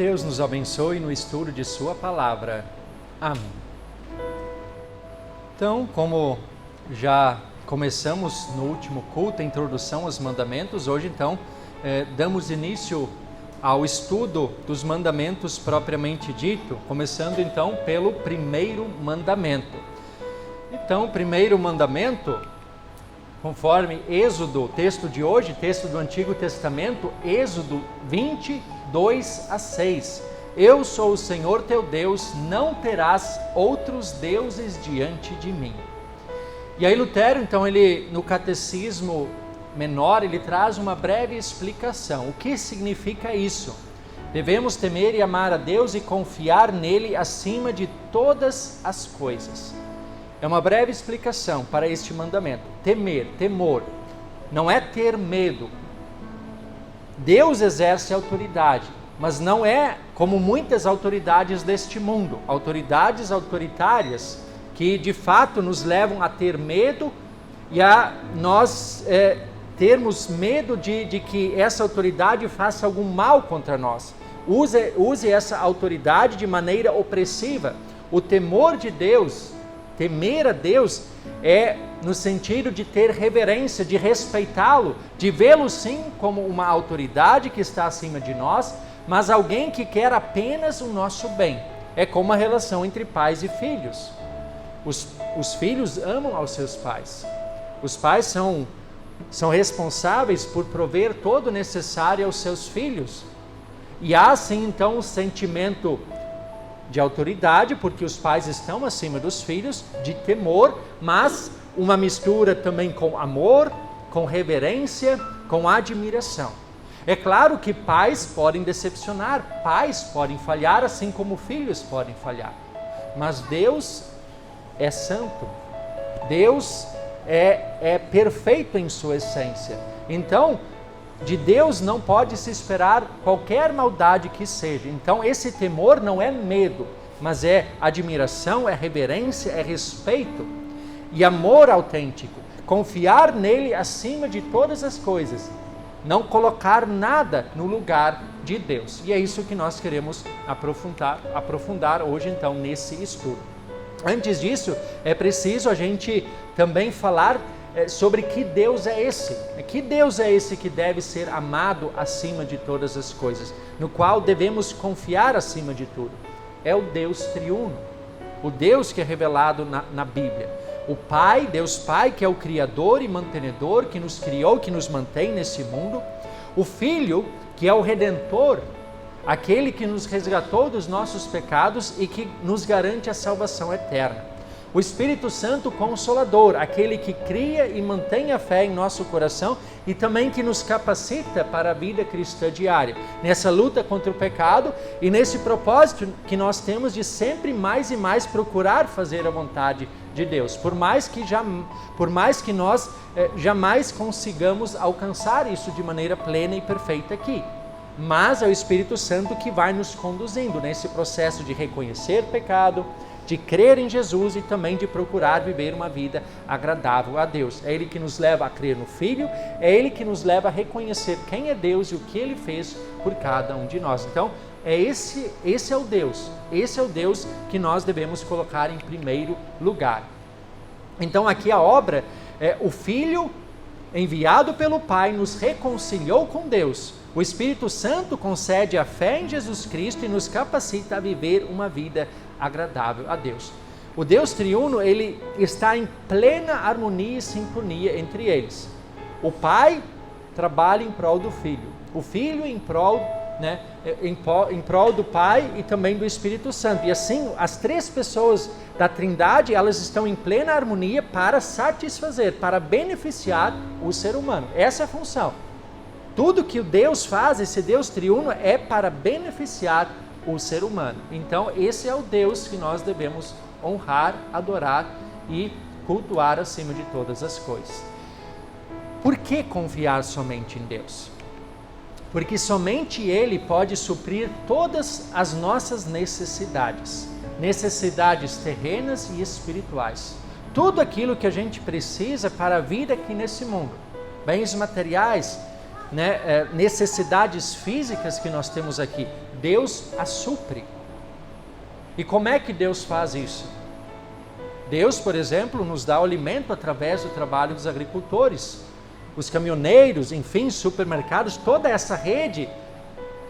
Deus nos abençoe no estudo de sua palavra. Amém. Então, como já começamos no último culto, a introdução aos mandamentos, hoje então damos início ao estudo dos mandamentos propriamente dito, começando então pelo primeiro mandamento. Então, o primeiro mandamento, conforme Êxodo, texto de hoje, texto do Antigo Testamento, Êxodo 22:6. Eu sou o Senhor teu Deus, não terás outros deuses diante de mim. E aí Lutero, então, ele no Catecismo Menor, ele traz uma breve explicação. O que significa isso? Devemos temer e amar a Deus e confiar nele acima de todas as coisas. É uma breve explicação para este mandamento. Temer, temor, não é ter medo. Deus exerce autoridade, mas não é como muitas autoridades deste mundo, autoridades autoritárias que de fato nos levam a ter medo e a nós termos medo de que essa autoridade faça algum mal contra nós. Use essa autoridade de maneira opressiva. O temor de Deus, temer a Deus, é no sentido de ter reverência, de respeitá-lo, de vê-lo sim como uma autoridade que está acima de nós, mas alguém que quer apenas o nosso bem. É como a relação entre pais e filhos. Os filhos amam aos seus pais. Os pais são responsáveis por prover todo o necessário aos seus filhos. E há sim então um sentimento de autoridade, porque os pais estão acima dos filhos, de temor, mas uma mistura também com amor, com reverência, com admiração. É claro que pais podem decepcionar, pais podem falhar, assim como filhos podem falhar. Mas Deus é santo, Deus é perfeito em sua essência. Então, de Deus não pode se esperar qualquer maldade que seja. Então, esse temor não é medo, mas é admiração, é reverência, é respeito e amor autêntico. Confiar nele acima de todas as coisas. Não colocar nada no lugar de Deus. E é isso que nós queremos aprofundar hoje, então, nesse estudo. Antes disso, é preciso a gente também falar sobre que Deus é esse. Que Deus é esse que deve ser amado acima de todas as coisas, no qual devemos confiar acima de tudo. É o Deus triuno, o Deus que é revelado na Bíblia. O Pai, Deus Pai, que é o Criador e mantenedor, que nos criou, que nos mantém nesse mundo. O Filho, que é o Redentor, aquele que nos resgatou dos nossos pecados e que nos garante a salvação eterna. O Espírito Santo Consolador, aquele que cria e mantém a fé em nosso coração e também que nos capacita para a vida cristã diária, nessa luta contra o pecado e nesse propósito que nós temos de sempre mais e mais procurar fazer a vontade de Deus, por mais que nós jamais consigamos alcançar isso de maneira plena e perfeita aqui. Mas é o Espírito Santo que vai nos conduzindo nesse processo de reconhecer pecado, de crer em Jesus e também de procurar viver uma vida agradável a Deus. É Ele que nos leva a crer no Filho, é Ele que nos leva a reconhecer quem é Deus e o que Ele fez por cada um de nós. Então, esse é o Deus que nós devemos colocar em primeiro lugar. Então, aqui a obra, o Filho enviado pelo Pai nos reconciliou com Deus. O Espírito Santo concede a fé em Jesus Cristo e nos capacita a viver uma vida agradável a Deus. O Deus triuno, ele está em plena harmonia e sintonia entre eles. O Pai trabalha em prol do Filho, o Filho em prol do Pai e também do Espírito Santo. E assim, as três pessoas da Trindade, elas estão em plena harmonia para satisfazer, para beneficiar o ser humano. Essa é a função. Tudo que o Deus faz, esse Deus triuno, é para beneficiar o ser humano. Então, esse é o Deus que nós devemos honrar, adorar e cultuar acima de todas as coisas. Por que confiar somente em Deus? Porque somente Ele pode suprir todas as nossas necessidades terrenas e espirituais. Tudo aquilo que a gente precisa para a vida aqui nesse mundo. Bens materiais, né, necessidades físicas que nós temos aqui, Deus as supre. E como é que Deus faz isso? Deus, por exemplo, nos dá o alimento através do trabalho dos agricultores, os caminhoneiros, enfim, supermercados, toda essa rede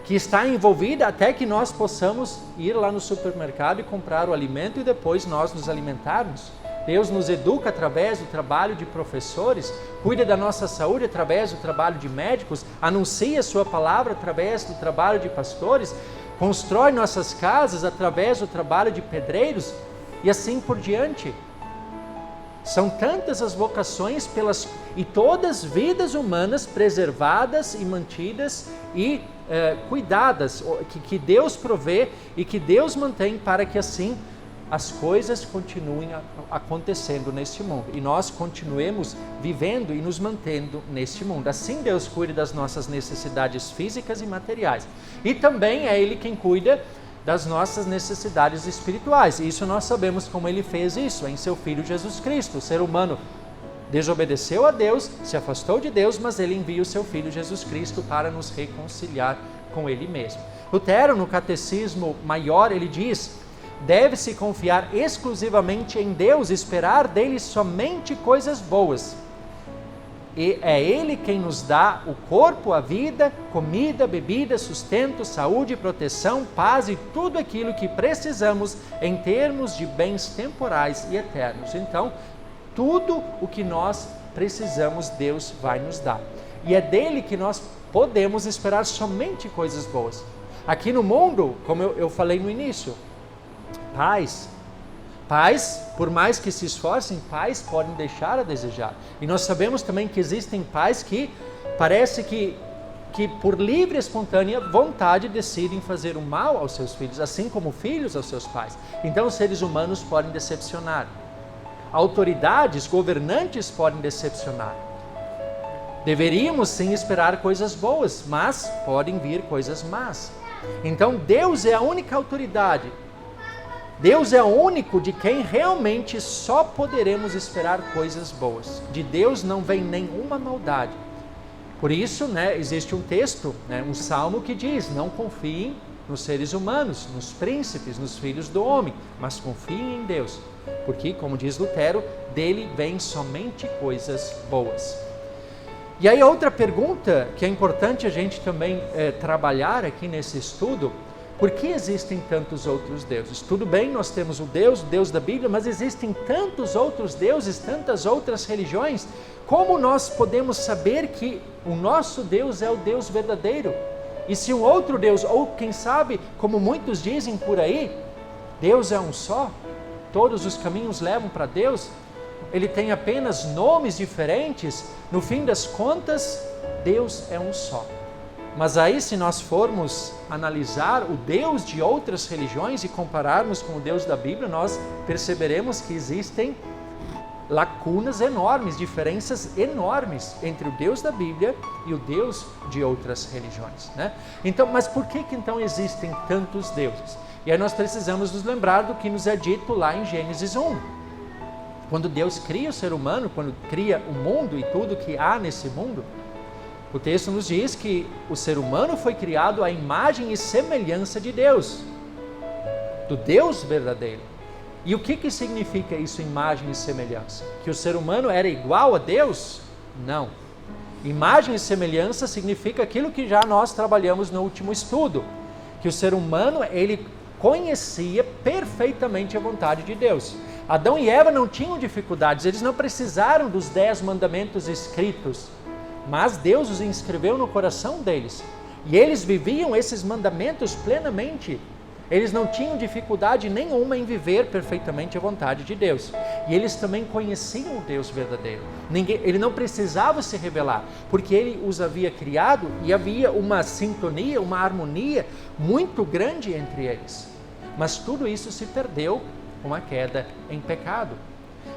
que está envolvida até que nós possamos ir lá no supermercado e comprar o alimento e depois nós nos alimentarmos. Deus nos educa através do trabalho de professores, cuida da nossa saúde através do trabalho de médicos, anuncia a sua palavra através do trabalho de pastores, constrói nossas casas através do trabalho de pedreiros e assim por diante. São tantas as vocações e todas vidas humanas preservadas e mantidas e cuidadas, que Deus provê e que Deus mantém para que assim as coisas continuem acontecendo neste mundo e nós continuemos vivendo e nos mantendo neste mundo. Assim Deus cuida das nossas necessidades físicas e materiais. E também é Ele quem cuida das nossas necessidades espirituais. E isso nós sabemos como Ele fez isso em seu Filho Jesus Cristo. O ser humano desobedeceu a Deus, se afastou de Deus, mas Ele envia o seu Filho Jesus Cristo para nos reconciliar com Ele mesmo. Lutero, no Catecismo Maior, ele diz: deve-se confiar exclusivamente em Deus, esperar dele somente coisas boas. E é Ele quem nos dá o corpo, a vida, comida, bebida, sustento, saúde, proteção, paz e tudo aquilo que precisamos em termos de bens temporais e eternos. Então, tudo o que nós precisamos, Deus vai nos dar. E é dele que nós podemos esperar somente coisas boas. Aqui no mundo, como eu falei no início, pais, por mais que se esforcem, pais podem deixar a desejar. E nós sabemos também que existem pais que parece que por livre e espontânea vontade decidem fazer o mal aos seus filhos, assim como filhos aos seus pais. Então os seres humanos podem decepcionar. Autoridades, governantes podem decepcionar. Deveríamos sim esperar coisas boas, mas podem vir coisas más. Então Deus é a única autoridade. Deus é o único de quem realmente só poderemos esperar coisas boas. De Deus não vem nenhuma maldade. Por isso, existe um texto, um salmo que diz: não confiem nos seres humanos, nos príncipes, nos filhos do homem, mas confiem em Deus. Porque, como diz Lutero, dele vêm somente coisas boas. E aí outra pergunta que é importante a gente também trabalhar aqui nesse estudo: por que existem tantos outros deuses? Tudo bem, nós temos o Deus da Bíblia, mas existem tantos outros deuses, tantas outras religiões. Como nós podemos saber que o nosso Deus é o Deus verdadeiro? E se um outro Deus, ou quem sabe, como muitos dizem por aí, Deus é um só, todos os caminhos levam para Deus, ele tem apenas nomes diferentes, no fim das contas, Deus é um só. Mas aí, se nós formos analisar o Deus de outras religiões e compararmos com o Deus da Bíblia, nós perceberemos que existem lacunas enormes, diferenças enormes entre o Deus da Bíblia e o Deus de outras religiões, Então, mas por que então existem tantos deuses? E aí nós precisamos nos lembrar do que nos é dito lá em Gênesis 1. Quando Deus cria o ser humano, quando cria o mundo e tudo que há nesse mundo, o texto nos diz que o ser humano foi criado à imagem e semelhança de Deus, do Deus verdadeiro. E o que significa isso, imagem e semelhança? Que o ser humano era igual a Deus? Não. Imagem e semelhança significa aquilo que já nós trabalhamos no último estudo, que o ser humano, ele conhecia perfeitamente a vontade de Deus. Adão e Eva não tinham dificuldades, eles não precisaram dos 10 mandamentos escritos, mas Deus os inscreveu no coração deles. E eles viviam esses mandamentos plenamente. Eles não tinham dificuldade nenhuma em viver perfeitamente a vontade de Deus. E eles também conheciam o Deus verdadeiro. Ele não precisava se revelar, porque Ele os havia criado e havia uma sintonia, uma harmonia muito grande entre eles. Mas tudo isso se perdeu com a queda em pecado.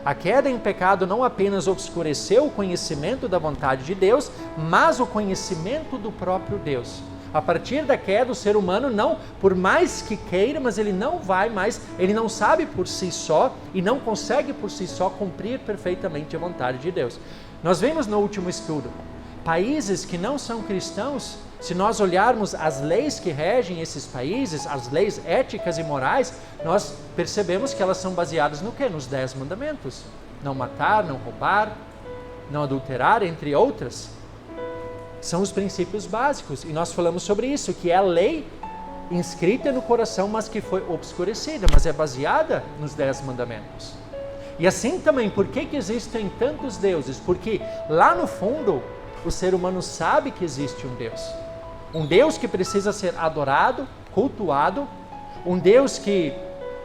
A queda em pecado não apenas obscureceu o conhecimento da vontade de Deus, mas o conhecimento do próprio Deus. A partir da queda, o ser humano não, por mais que queira, mas ele não vai mais, ele não sabe por si só e não consegue por si só cumprir perfeitamente a vontade de Deus. Nós vimos no último estudo países que não são cristãos, se nós olharmos as leis que regem esses países, as leis éticas e morais, nós percebemos que elas são baseadas no quê? Nos 10 mandamentos. Não matar, não roubar, não adulterar, entre outras. São os princípios básicos. E nós falamos sobre isso, que é a lei inscrita no coração, mas que foi obscurecida, mas é baseada nos 10 mandamentos. E assim também, por que existem tantos deuses? Porque lá no fundo, o ser humano sabe que existe um Deus. Um Deus que precisa ser adorado, cultuado, um Deus que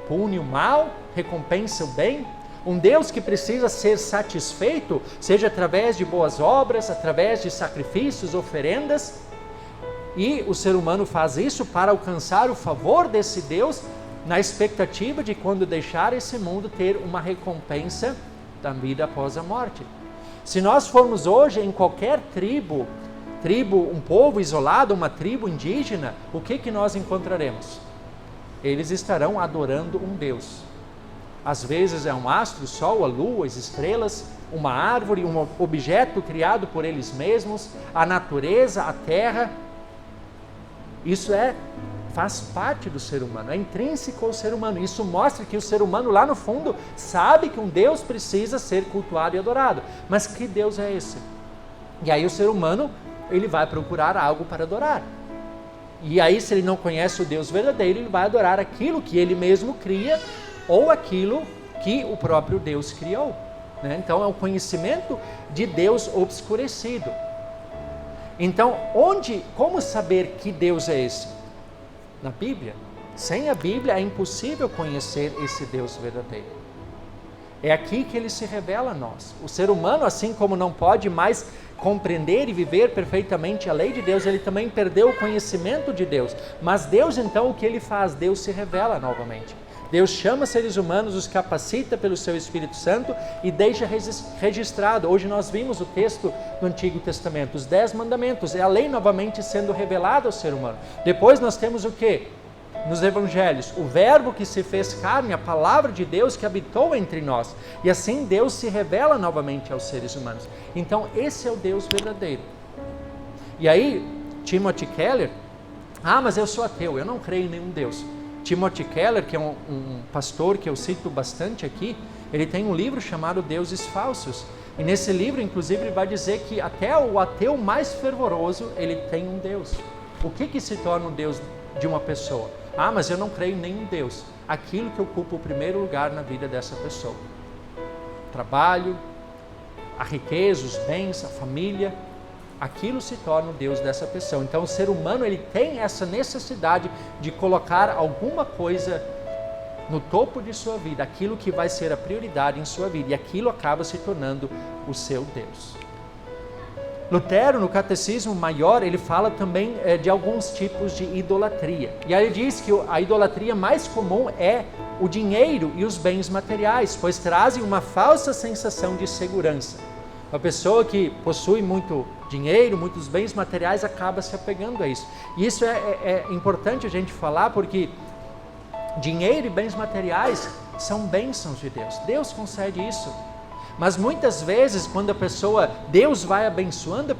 pune o mal, recompensa o bem, um Deus que precisa ser satisfeito, seja através de boas obras, através de sacrifícios, oferendas, e o ser humano faz isso para alcançar o favor desse Deus, na expectativa de quando deixar esse mundo ter uma recompensa da vida após a morte. Se nós formos hoje em qualquer tribo, um povo isolado, uma tribo indígena, o que nós encontraremos? Eles estarão adorando um Deus. Às vezes é um astro, o sol, a lua, as estrelas, uma árvore, um objeto criado por eles mesmos, a natureza, a terra. Isso faz parte do ser humano, é intrínseco ao ser humano. Isso mostra que o ser humano lá no fundo sabe que um Deus precisa ser cultuado e adorado. Mas que Deus é esse? E aí o ser humano, ele vai procurar algo para adorar. E aí, se ele não conhece o Deus verdadeiro, ele vai adorar aquilo que ele mesmo cria ou aquilo que o próprio Deus criou. Né? Então é o conhecimento de Deus obscurecido. Então, como saber que Deus é esse? Na Bíblia. Sem a Bíblia é impossível conhecer esse Deus verdadeiro. É aqui que ele se revela a nós. O ser humano, assim como não pode mais compreender e viver perfeitamente a lei de Deus, ele também perdeu o conhecimento de Deus. Mas Deus, então, o que ele faz? Deus se revela novamente. Deus chama seres humanos, os capacita pelo seu Espírito Santo e deixa registrado. Hoje nós vimos o texto do Antigo Testamento, os 10 mandamentos, é a lei novamente sendo revelada ao ser humano. Depois nós temos o quê? Nos Evangelhos, o verbo que se fez carne, a palavra de Deus que habitou entre nós. E assim Deus se revela novamente aos seres humanos. Então esse é o Deus verdadeiro. E aí, Timothy Keller, mas eu sou ateu, eu não creio em nenhum Deus. Timothy Keller, que é um pastor que eu cito bastante aqui, ele tem um livro chamado Deuses Falsos. E nesse livro, inclusive, ele vai dizer que até o ateu mais fervoroso, ele tem um Deus. O que se torna um Deus de uma pessoa? Mas eu não creio em nenhum Deus. Aquilo que ocupa o primeiro lugar na vida dessa pessoa. O trabalho, a riqueza, os bens, a família, aquilo se torna o Deus dessa pessoa. Então o ser humano, ele tem essa necessidade de colocar alguma coisa no topo de sua vida, aquilo que vai ser a prioridade em sua vida, e aquilo acaba se tornando o seu Deus. Lutero, no Catecismo Maior, ele fala também de alguns tipos de idolatria. E aí ele diz que a idolatria mais comum é o dinheiro e os bens materiais, pois trazem uma falsa sensação de segurança. Uma pessoa que possui muito dinheiro, muitos bens materiais, acaba se apegando a isso. E isso é importante a gente falar, porque dinheiro e bens materiais são bênçãos de Deus. Deus concede isso. Mas muitas vezes, quando Deus vai abençoando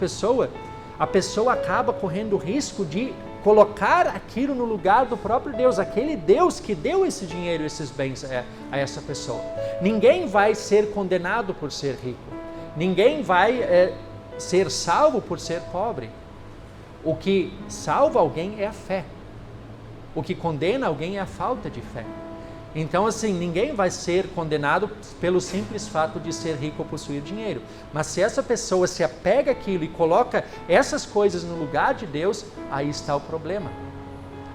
a pessoa acaba correndo o risco de colocar aquilo no lugar do próprio Deus, aquele Deus que deu esse dinheiro, esses bens a essa pessoa. Ninguém vai ser condenado por ser rico. Ninguém vai ser salvo por ser pobre. O que salva alguém é a fé. O que condena alguém é a falta de fé. Então, assim, ninguém vai ser condenado pelo simples fato de ser rico ou possuir dinheiro. Mas se essa pessoa se apega àquilo e coloca essas coisas no lugar de Deus, aí está o problema.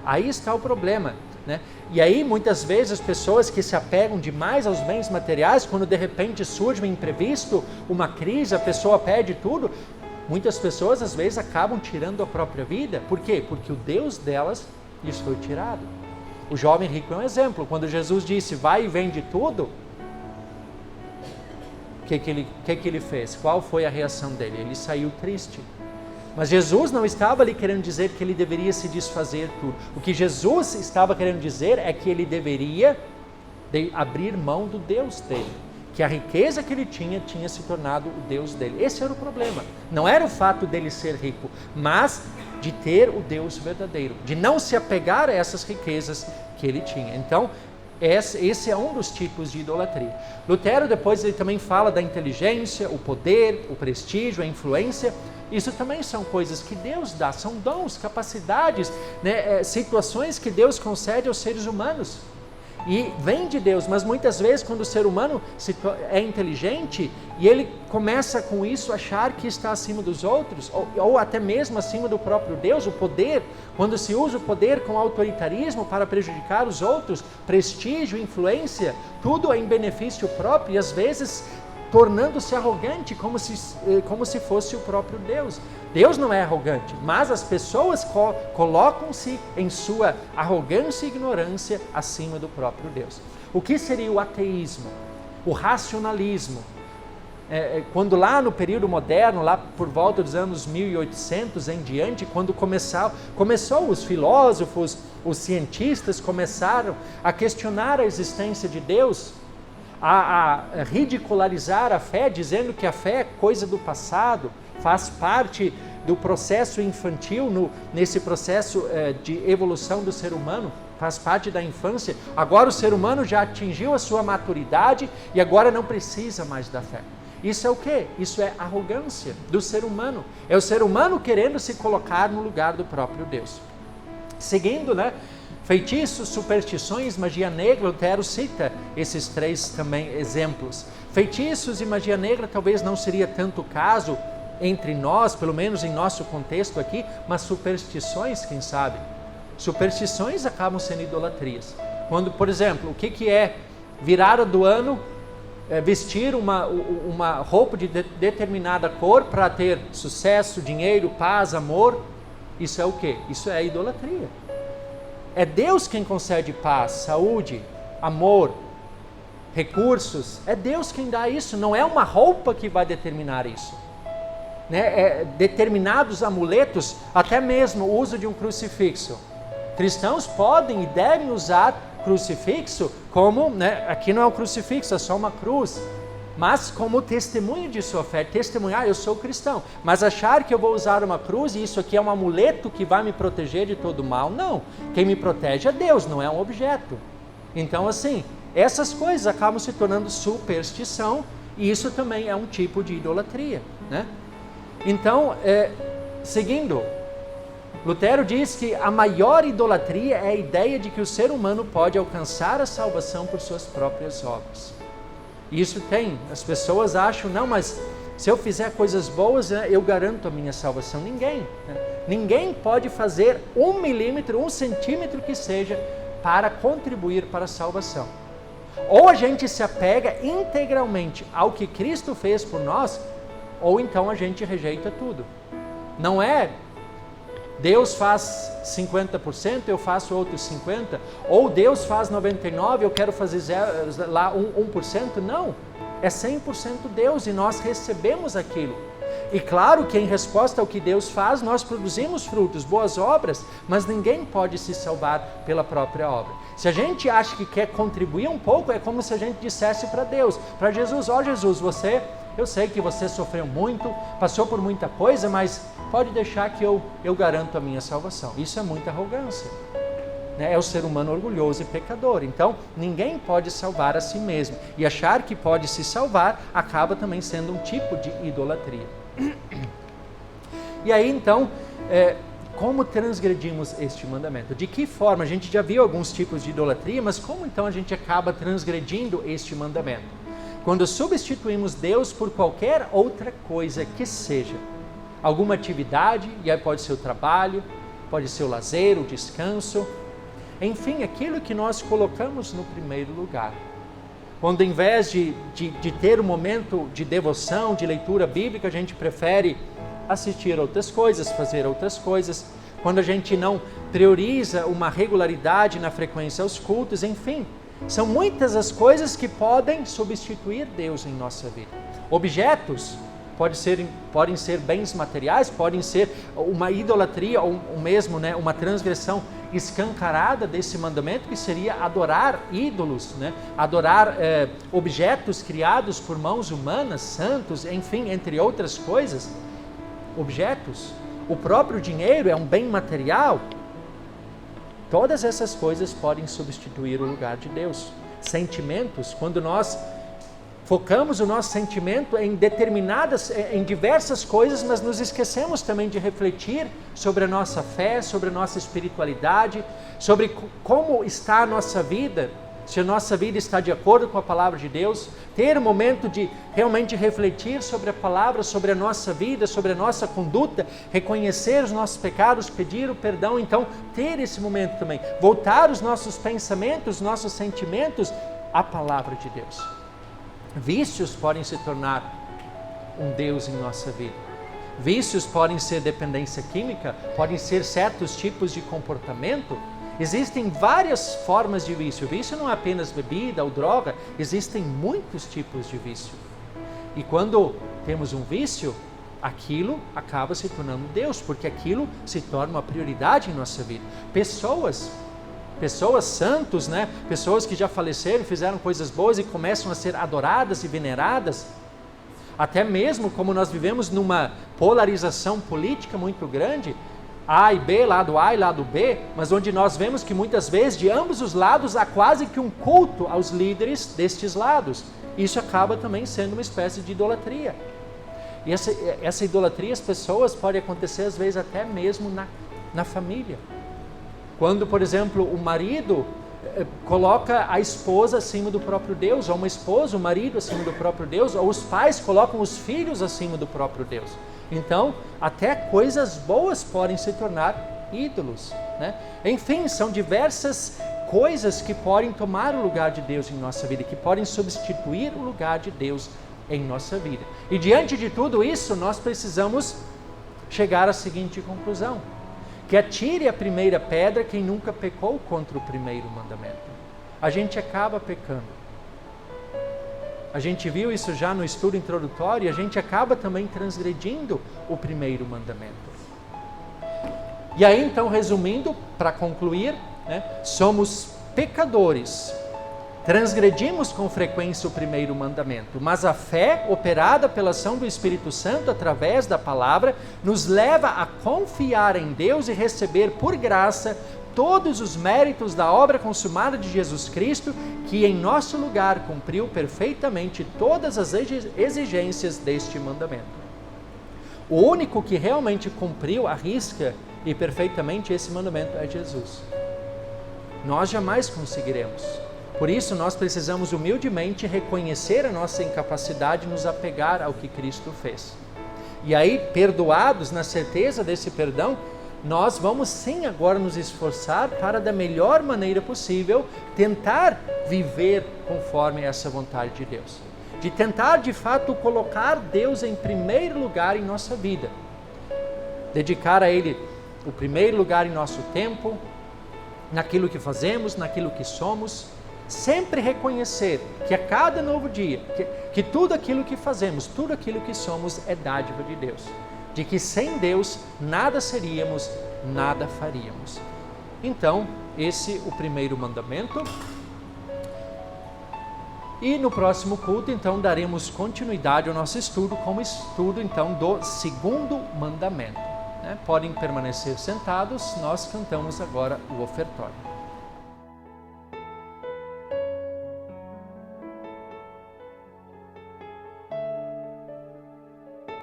Aí está o problema, né? E aí, muitas vezes, as pessoas que se apegam demais aos bens materiais, quando de repente surge um imprevisto, uma crise, a pessoa perde tudo, muitas pessoas, às vezes, acabam tirando a própria vida. Por quê? Porque o Deus delas lhes foi tirado. O jovem rico é um exemplo. Quando Jesus disse, vai e vende tudo, o que ele fez? Qual foi a reação dele? Ele saiu triste. Mas Jesus não estava ali querendo dizer que ele deveria se desfazer tudo. O que Jesus estava querendo dizer é que ele deveria abrir mão do Deus dele. que a riqueza que ele tinha se tornado o Deus dele. Esse era o problema. Não era o fato dele ser rico, mas de ter o Deus verdadeiro, de não se apegar a essas riquezas que ele tinha. Então, esse é um dos tipos de idolatria. Lutero depois ele também fala da inteligência, o poder, o prestígio, a influência. Isso também são coisas que Deus dá, são dons, capacidades, né, situações que Deus concede aos seres humanos. E vem de Deus, mas muitas vezes quando o ser humano é inteligente e ele começa com isso a achar que está acima dos outros, ou até mesmo acima do próprio Deus, o poder, quando se usa o poder com autoritarismo para prejudicar os outros, prestígio, influência, tudo é em benefício próprio e às vezes tornando-se arrogante como se fosse o próprio Deus. Deus não é arrogante, mas as pessoas colocam-se em sua arrogância e ignorância acima do próprio Deus. O que seria o ateísmo? O racionalismo? Quando lá no período moderno, lá por volta dos anos 1800 em diante, quando começou os filósofos, os cientistas começaram a questionar a existência de Deus, a ridicularizar a fé, dizendo que a fé é coisa do passado, faz parte do processo infantil, nesse processo de evolução do ser humano, faz parte da infância. Agora o ser humano já atingiu a sua maturidade e agora não precisa mais da fé. Isso é o quê? Isso é arrogância do ser humano. É o ser humano querendo se colocar no lugar do próprio Deus. Seguindo, né? Feitiços, superstições, magia negra, Lutero cita esses três também exemplos. Feitiços e magia negra talvez não seria tanto o caso entre nós, pelo menos em nosso contexto aqui, mas superstições, quem sabe? Superstições acabam sendo idolatrias. Quando, por exemplo, o que é virada do ano, vestir uma roupa de determinada cor para ter sucesso, dinheiro, paz, amor, isso é o quê? Isso é idolatria. É Deus quem concede paz, saúde, amor, recursos. É Deus quem dá isso, não é uma roupa que vai determinar isso. Determinados amuletos, até mesmo o uso de um crucifixo. Cristãos podem e devem usar crucifixo como, aqui não é um crucifixo, é só uma cruz, mas como testemunho de sua fé, testemunhar, eu sou cristão, mas achar que eu vou usar uma cruz e isso aqui é um amuleto que vai me proteger de todo mal, não. Quem me protege é Deus, não é um objeto. Então assim, essas coisas acabam se tornando superstição e isso também é um tipo de idolatria, né? Então, seguindo, Lutero diz que a maior idolatria é a ideia de que o ser humano pode alcançar a salvação por suas próprias obras. Isso tem, as pessoas acham, não, mas se eu fizer coisas boas, eu garanto a minha salvação. Ninguém pode fazer 1 milímetro, 1 centímetro que seja, para contribuir para a salvação. Ou a gente se apega integralmente ao que Cristo fez por nós, ou então a gente rejeita tudo. Não é Deus faz 50%, eu faço outros 50%, ou Deus faz 99%, eu quero fazer 1%, não, é 100% Deus e nós recebemos aquilo. E claro que em resposta ao que Deus faz, nós produzimos frutos, boas obras, mas ninguém pode se salvar pela própria obra. Se a gente acha que quer contribuir um pouco, é como se a gente dissesse para Deus, para Jesus, ó Jesus, eu sei que você sofreu muito, passou por muita coisa, mas pode deixar que eu garanto a minha salvação. Isso é muita arrogância. É o ser humano orgulhoso e pecador. Então, ninguém pode salvar a si mesmo. E achar que pode se salvar acaba também sendo um tipo de idolatria. E aí, então, como transgredimos este mandamento? De que forma? A gente já viu alguns tipos de idolatria, mas como então a gente acaba transgredindo este mandamento? Quando substituímos Deus por qualquer outra coisa que seja. Alguma atividade, e aí pode ser o trabalho, pode ser o lazer, o descanso, enfim, aquilo que nós colocamos no primeiro lugar. Quando em vez de ter um momento de devoção, de leitura bíblica, a gente prefere assistir a outras coisas, fazer outras coisas. Quando a gente não prioriza uma regularidade na frequência aos cultos, enfim. São muitas as coisas que podem substituir Deus em nossa vida. Objetos podem ser bens materiais, podem ser uma idolatria ou mesmo uma transgressão escancarada desse mandamento, que seria adorar ídolos, né? Adorar objetos criados por mãos humanas, santos, enfim, entre outras coisas, objetos. O próprio dinheiro é um bem material. Todas essas coisas podem substituir o lugar de Deus. Sentimentos, quando nós focamos o nosso sentimento em diversas coisas, mas nos esquecemos também de refletir sobre a nossa fé, sobre a nossa espiritualidade, sobre como está a nossa vida, se a nossa vida está de acordo com a palavra de Deus, ter um momento de realmente refletir sobre a palavra, sobre a nossa vida, sobre a nossa conduta, reconhecer os nossos pecados, pedir o perdão, então ter esse momento também, voltar os nossos pensamentos, os nossos sentimentos à palavra de Deus. Vícios podem se tornar um Deus em nossa vida. Vícios podem ser dependência química, podem ser certos tipos de comportamento. Existem várias formas de vício. Vício não é apenas bebida ou droga, existem muitos tipos de vício. E quando temos um vício, aquilo acaba se tornando Deus, porque aquilo se torna uma prioridade em nossa vida. Pessoas santos, né? Pessoas que já faleceram, fizeram coisas boas e começam a ser adoradas e veneradas. Até mesmo como nós vivemos numa polarização política muito grande, A e B, lado A e lado B, mas onde nós vemos que muitas vezes de ambos os lados há quase que um culto aos líderes destes lados. Isso acaba também sendo uma espécie de idolatria. E essa idolatria, as pessoas, pode acontecer às vezes até mesmo na família. Quando, por exemplo, o marido coloca a esposa acima do próprio Deus, ou uma esposa, o marido acima do próprio Deus, ou os pais colocam os filhos acima do próprio Deus. Então, até coisas boas podem se tornar ídolos, né? Enfim, são diversas coisas que podem tomar o lugar de Deus em nossa vida, que podem substituir o lugar de Deus em nossa vida. E diante de tudo isso, nós precisamos chegar à seguinte conclusão: que atire a primeira pedra quem nunca pecou contra o primeiro mandamento. A gente acaba pecando. A gente viu isso já no estudo introdutório, a gente acaba também transgredindo o primeiro mandamento. E aí então, resumindo, para concluir, né, somos pecadores. Transgredimos com frequência o primeiro mandamento, mas a fé, operada pela ação do Espírito Santo através da palavra, nos leva a confiar em Deus e receber por graça todos os méritos da obra consumada de Jesus Cristo, que em nosso lugar cumpriu perfeitamente todas as exigências deste mandamento. O único que realmente cumpriu à risca e perfeitamente esse mandamento é Jesus. Nós jamais conseguiremos. Por isso, nós precisamos humildemente reconhecer a nossa incapacidade e nos apegar ao que Cristo fez. E aí, perdoados, na certeza desse perdão, nós vamos sim agora nos esforçar para, da melhor maneira possível, tentar viver conforme essa vontade de Deus. De tentar, de fato, colocar Deus em primeiro lugar em nossa vida. Dedicar a Ele o primeiro lugar em nosso tempo, naquilo que fazemos, naquilo que somos. Sempre reconhecer que a cada novo dia, que tudo aquilo que fazemos, tudo aquilo que somos é dádiva de Deus. De que sem Deus nada seríamos, nada faríamos. Então, esse é o primeiro mandamento. E no próximo culto, então, daremos continuidade ao nosso estudo, como estudo, então, do segundo mandamento. Podem permanecer sentados, nós cantamos agora o ofertório.